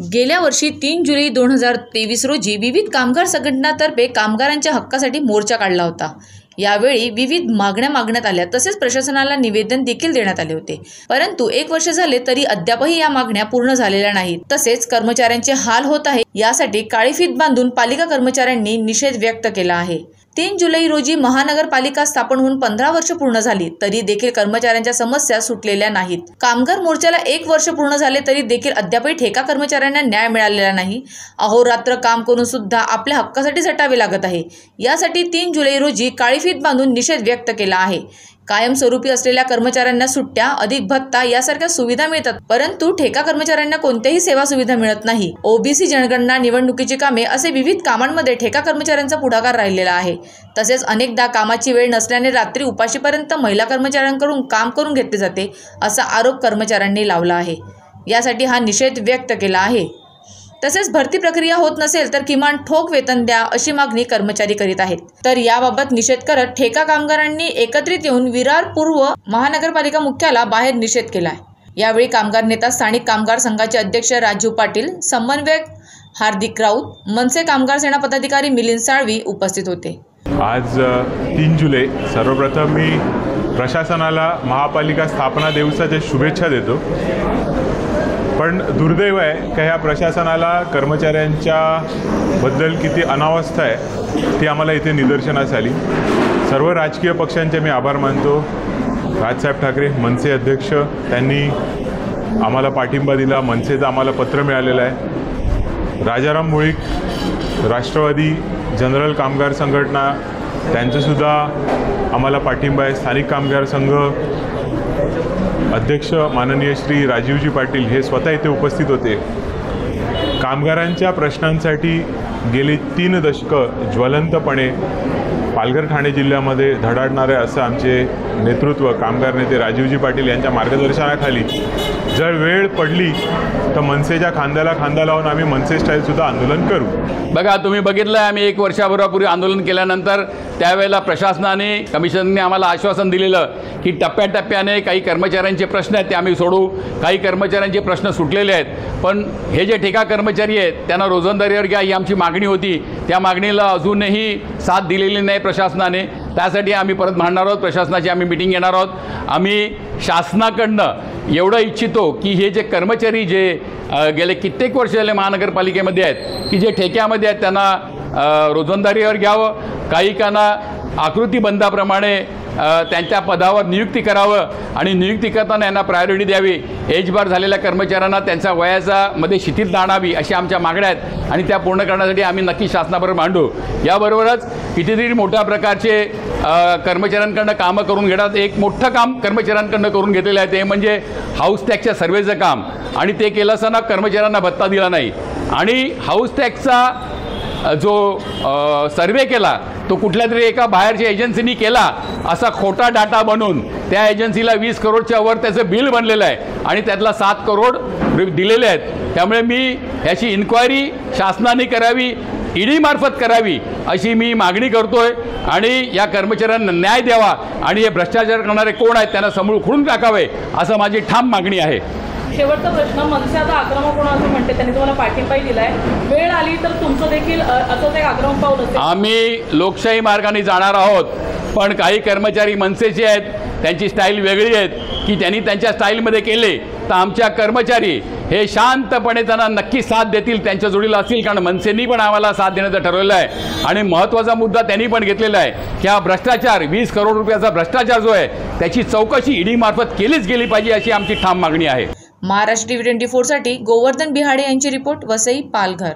गेल्या वर्षी 3 जुलै 2023 रोजी विविध कामगार संघटनांतर्फे कामगारांच्या हक्कासाठी मोर्चा काढला होता। यावेळी विविध मागण्या मागण्यात आल्या, तसेच प्रशासनाला निवेदन देखील देण्यात आले होते। परंतु 1 वर्ष झाले तरी अद्यापही या मागण्या पूर्ण झालेल्या नाहीत। तसेच कर्मचाऱ्यांचे हाल होत आहे, यासाठी काळी फीत बांधून पालिका कर्मचाऱ्यांनी निषेध व्यक्त केला आहे। 3 जुलै रोजी महानगरपालिका स्थापन होऊन 15 वर्ष पूर्ण झाली तरी देखील कर्मचाऱ्यांच्या समस्या सुटलेल्या नाहीत। कामगार मोर्चाला 1 वर्ष पूर्ण झाले तरी देखील अद्यापही ठेका कर्मचाऱ्यांना न्याय मिळालेला नाही। अहोरात्र काम करून सुद्धा आपल्या हक्कासाठी झटावे लागत आहे। यासाठी 3 जुलै रोजी काळी फीत बांधून निषेध व्यक्त केला आहे। कायमस्वरूपी असलेल्या कर्मचाऱ्यांना सुट्ट्या, अधिक भत्ता यासारख्या सुविधा मिळतात, परंतु ठेका कर्मचाऱ्यांना कोणत्याही सेवा सुविधा मिळत नाही। ओबीसी जनगणना, निवडणुकीची कामे असे विविध कामांमध्ये ठेका कर्मचाऱ्यांचा पुढाकार राहिलेला आहे। तसेच अनेकदा कामाची वेळ नसल्याने रात्री उपाशीपर्यंत महिला कर्मचाऱ्यांकडून काम करून घेतले जाते, असा आरोप कर्मचाऱ्यांनी लावला आहे। यासाठी हा निषेध व्यक्त केला आहे। तसेच भरती प्रक्रिया होत नसेल तर किमान ठोक वेतन द्या, अशी मागणी कर्मचारी करीत आहेत। तर याबाबत निषेध करत ठेका कामगारांनी एकत्रित येऊन विरार पूर्व महानगरपालिका मुख्यालया बाहेर निषेध केलाय। यावेळी कामगार नेता, स्थानिक कामगार संघाचे अध्यक्ष राजू पाटील, समन्वयक हार्दिक राऊत, मनसे कामगार सेना पदाधिकारी मिलिंद साळवी उपस्थित होते। आज 3 जुलै सर्वप्रथम मी प्रशासनाला महापालिका स्थापना दिवसाच्या शुभेच्छा देतो। पण दुर्दैव आहे की ह्या प्रशासनाला कर्मचाऱ्यांच्या बद्दल किती अनावस्था आहे ती आम्हाला इथे निदर्शनास आली। सर्व राजकीय पक्षांचे मी आभार मानतो। राजसाहेब ठाकरे मनसे अध्यक्ष, त्यांनी आम्हाला पाठिंबा दिला। मनसेचं आम्हाला पत्र मिळालेलं आहे। राजाराम मुळीक, राष्ट्रवादी जनरल कामगार संघटना, त्यांचंसुद्धा आम्हाला पाठिंबा आहे। स्थानिक कामगार संघ अध्यक्ष माननीय श्री राजीवजी पाटील हे स्वतः इथे उपस्थित होते। कामगारांच्या प्रश्नांसाठी गेली 3 दशकं ज्वलंतपणे पालघर ठाणे जिल्ह्यामध्ये धडाडणारे असं आमचे नेतृत्व कामगार नेते राजीवजी पाटील यांच्या मार्गदर्शनाखाली जर वेळ पडली तर मनसेच्या खांद्याला खांदा लावून आम्ही मनसे स्टाईलसुद्धा आंदोलन करू। बघा, तुम्ही बघितलं आहे, आम्ही 1 वर्षापूर्वी आंदोलन केल्यानंतर त्यावेळेला प्रशासनाने, कमिशनने आम्हाला आश्वासन दिलेलं की टप्प्याटप्प्याने काही कर्मचाऱ्यांचे प्रश्न आहेत ते आम्ही सोडवू। काही कर्मचाऱ्यांचे प्रश्न सुटलेले आहेत, पण हे जे ठेका कर्मचारी आहेत त्यांना रोजंदारीवर घ्या ही आमची मागणी होती। त्या मागणीला अजूनही साथ दिलेली नाही प्रशासनाने। त्यासाठी आम्ही परत मांडणार आहोत, प्रशासनाची आम्ही मीटिंग घेणार आहोत। आम्ही शासनाकडनं एवढं इच्छितो की हे जे कर्मचारी जे गेले कित्येक वर्ष झाले महानगरपालिकेमध्ये आहेत की जे ठेक्यामध्ये आहेत त्यांना रोजंदारीवर घ्यावं, काही काना आकृतीबंधाप्रमाणे त्यांच्या पदावर नियुक्ती करावं आणि नियुक्ती करताना यांना प्रायोरिटी द्यावी। एज बार झालेल्या कर्मचाऱ्यांना त्यांच्या वयामध्ये शिथिलता आणावी अशी आमच्या मागण्या आहेत आणि त्या पूर्ण करण्यासाठी आम्ही नक्की शासनाबरोबर मांडू। याबरोबरच कितीतरी मोठ्या प्रकारचे कर्मचाऱ्यांकडनं कामं करून घेतात। एक मोठं काम कर्मचाऱ्यांकडनं करून घेतलेलं आहे ते म्हणजे हाऊस टॅक्सच्या सर्वेचं काम, आणि ते केलं असताना कर्मचाऱ्यांना भत्ता दिला नाही। आणि हाऊस टॅक्सचा जो सर्वे केला तो कुठल्या तरी एका बाहेरच्या एजन्सीनी केला असा खोटा डाटा बनवून त्या एजन्सीला 20 करोडच्या वर त्याचं बिल बनलेलं आहे आणि त्यातला 7 करोड दिलेले आहेत। त्यामुळे मी याची इन्क्वायरी शासनाने करावी, ईडी मार्फत करावी अशी मी मागणी करतोय आणि या कर्मचाऱ्यांना न्याय द्यावा आणि हे भ्रष्टाचार करणारे कोण आहेत त्यांना समोर उखडून टाकावे असं माझी ठाम मागणी आहे। शेवटचा प्रश्न, मनसे आता आक्रमक होणं असं म्हणते, त्यांनी तुम्हाला पाठिंबाही दिलाय, वेळ आली तर तुमचं देखील असंच एक आक्रमक पाऊल असेल? आम्ही लोकशाही मार्गाने जाणार आहोत, पण काही कर्मचारी मनसेचे आहेत, त्यांची स्टाईल वेगळी आहेत की त्यांनी त्यांच्या स्टाईलमध्ये केले तर आमच्या कर्मचारी हे शांतपणे त्यांना नक्की साथ देतील, त्यांच्या जोडीला असतील, कारण मनसेनी पण आम्हाला साथ देण्याचं ठरवलं आहे। आणि महत्त्वाचा मुद्दा त्यांनी पण घेतलेला आहे की हा भ्रष्टाचार, 20 करोड रुपयाचा भ्रष्टाचार जो आहे त्याची चौकशी ईडी मार्फत केलीच गेली पाहिजे अशी आमची ठाम मागणी आहे। महाराष्ट्र TV 24 साठी गोवर्धन बिहाडे यांची रिपोर्ट, वसई, पालघर।